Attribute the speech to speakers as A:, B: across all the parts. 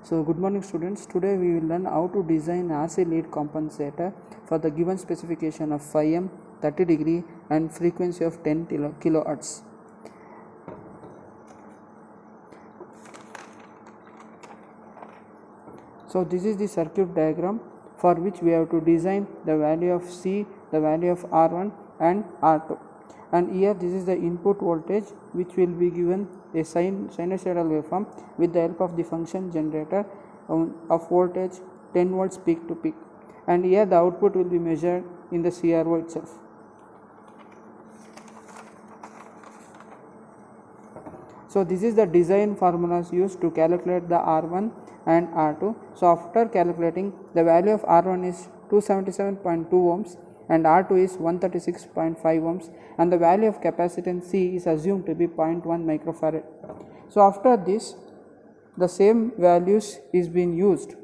A: So good morning students, today we will learn how to design RC lead compensator for the given specification of 5M, 30 degree and frequency of 10 kilohertz. So this is the circuit diagram for which we have to design the value of C, the value of R1 and R2, and here this is the input voltage which will be given a sinusoidal waveform with the help of the function generator of voltage 10 volts peak to peak, and here the output will be measured in the CRO itself. So this is the design formulas used to calculate the R1 and R2. So after calculating, the value of R1 is 277.2 ohms and R2 is 136.5 ohms, and the value of capacitance C is assumed to be 0.1 microfarad. So after this, the same values is being used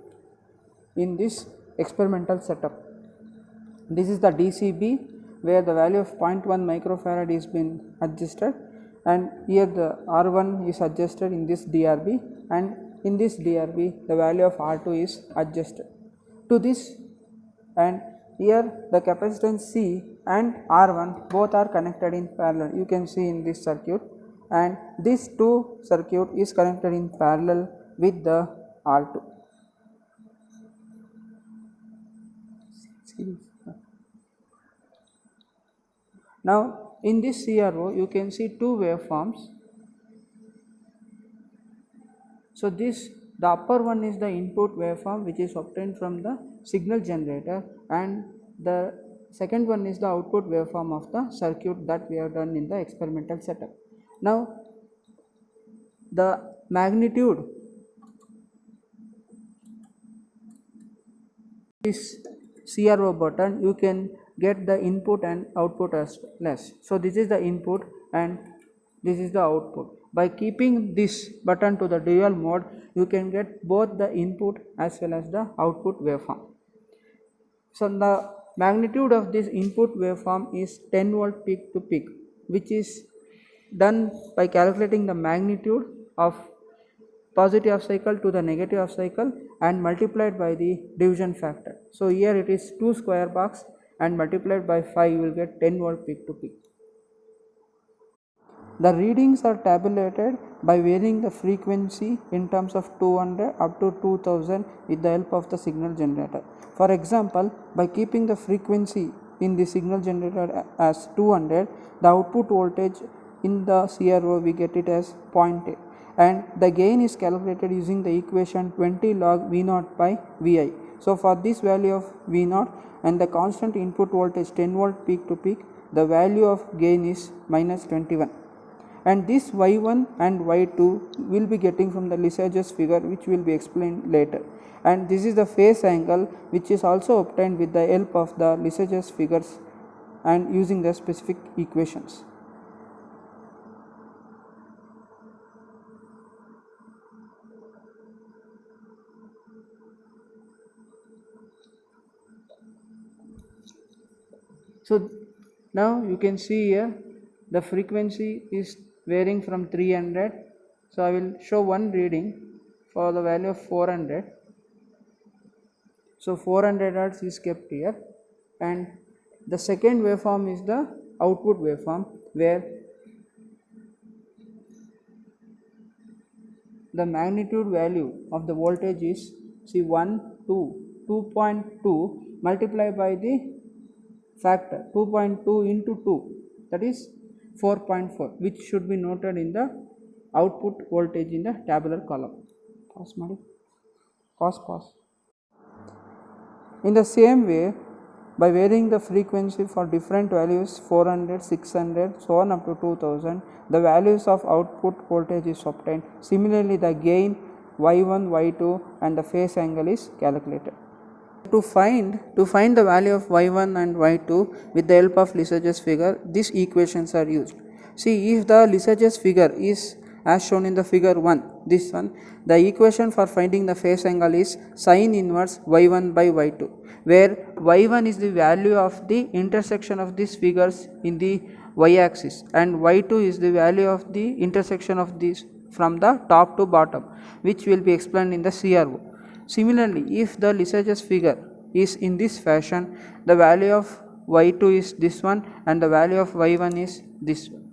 A: in this experimental setup. This is the DCB where the value of 0.1 microfarad is been adjusted, and here the R1 is adjusted in this DRB, and in this DRB the value of R2 is adjusted to this, and here the capacitance C and R1 both are connected in parallel. You can see in this circuit, and this two circuit is connected in parallel with the R2. Now in this CRO you can see two waveforms. So this, the upper one is the input waveform which is obtained from the signal generator, and the second one is the output waveform of the circuit that we have done in the experimental setup. Now the magnitude is CRO button, you can get the input and output as less. So this is the input and this is the output. By keeping this button to the dual mode, you can get both the input as well as the output waveform. So the magnitude of this input waveform is 10 volt peak to peak, which is done by calculating the magnitude of positive half cycle to the negative half cycle and multiplied by the division factor. So here it is 2 square box and multiplied by 5, you will get 10 volt peak to peak. The readings are tabulated by varying the frequency in terms of 200 up to 2000 with the help of the signal generator. For example, by keeping the frequency in the signal generator as 200, the output voltage in the CRO we get it as 0.8, and the gain is calculated using the equation 20 log V0 by Vi. So for this value of V0 and the constant input voltage 10 volt peak to peak, the value of gain is minus 21, and this Y1 and Y2 will be getting from the Lissajous figure, which will be explained later, and this is the phase angle which is also obtained with the help of the Lissajous figures and using the specific equations. So now you can see here the frequency is varying from 300. So I will show one reading for the value of 400. So 400 Hz is kept here, and the second waveform is the output waveform where the magnitude value of the voltage is 2.2 multiplied by the factor 2.2 into 2, that is 4.4, which should be noted in the output voltage in the tabular column. Pause. In the same way, by varying the frequency for different values 400, 600, so on up to 2000, the values of output voltage is obtained. Similarly, the gain Y1, Y2 and the phase angle is calculated. To find the value of Y1 and Y2 with the help of Lissajous figure, these equations are used. See, if the Lissajous figure is as shown in the figure 1, this one, the equation for finding the phase angle is sin inverse Y1 by Y2, where Y1 is the value of the intersection of these figures in the y axis and Y2 is the value of the intersection of these from the top to bottom, which will be explained in the CRO. Similarly, if the Lysage's figure is in this fashion, the value of y2 is this one and the value of y1 is this one.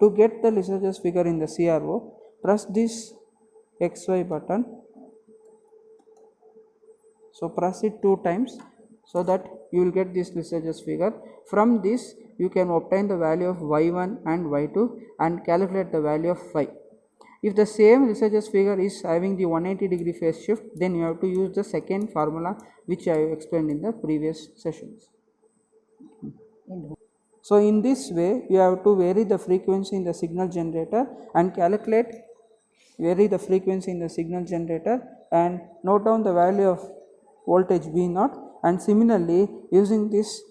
A: To get the Lysage's figure in the CRO, press this XY button. So press it 2 times so that you will get this Lysage's figure. From this you can obtain the value of y1 and y2 and calculate the value of phi. If the same Lysage's figure is having the 180-degree phase shift, then you have to use the second formula which I explained in the previous sessions. So in this way you have to vary the frequency in the signal generator and vary the frequency in the signal generator and note down the value of voltage V0, and similarly using this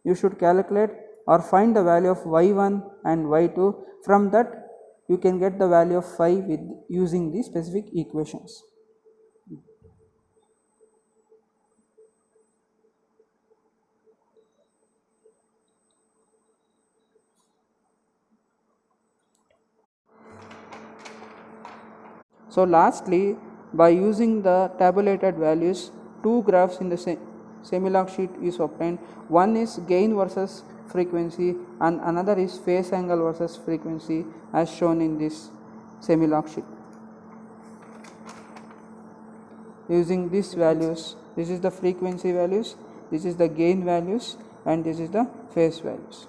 A: you should calculate or find the value of y1 and y2. From that you can get the value of phi with using the specific equations. So lastly, by using the tabulated values, two graphs in the Semilog sheet is obtained. One is gain versus frequency and another is phase angle versus frequency as shown in this Semilog sheet. Using these values, this is the frequency values, this is the gain values and this is the phase values.